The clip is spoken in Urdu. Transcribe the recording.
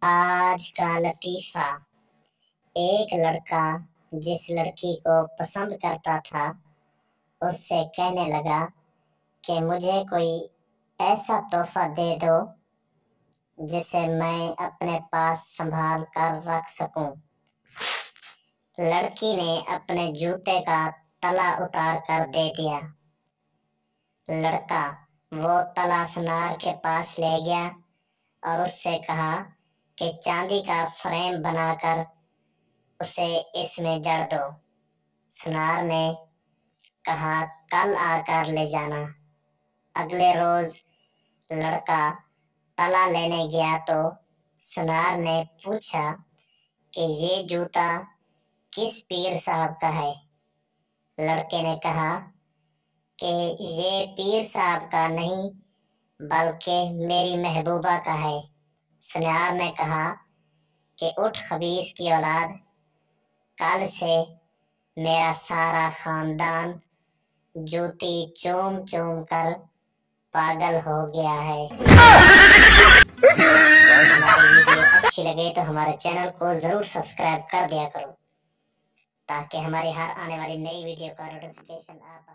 آج کا لطیفہ۔ ایک لڑکا جس لڑکی کو پسند کرتا تھا اس سے کہنے لگا کہ مجھے کوئی ایسا تحفہ دے دو جسے میں اپنے پاس سنبھال کر رکھ سکوں۔ لڑکی نے اپنے جوتے کا تلا اتار کر دے دیا۔ لڑکا وہ تلا سنار کے پاس لے گیا اور اس سے کہا کہ چاندی کا فریم بنا کر اسے اس میں جڑ دو۔ سنار نے کہا کل آ کر لے جانا۔ اگلے روز لڑکا تلا لینے گیا تو سنار نے پوچھا کہ یہ جوتا کس پیر صاحب کا ہے؟ لڑکے نے کہا کہ یہ پیر صاحب کا نہیں بلکہ میری محبوبہ کا ہے۔ سنار نے کہا کہ اٹھ خبیث کی اولاد، کل سے میرا سارا خاندان جوتی چوم چوم کر پاگل ہو گیا ہے۔ ہماری ویڈیو اچھی لگے تو ہمارے چینل کو ضرور سبسکرائب کر دیا کرو تاکہ ہماری ہر آنے والی نئی ویڈیو کا نوٹیفیکیشن آپ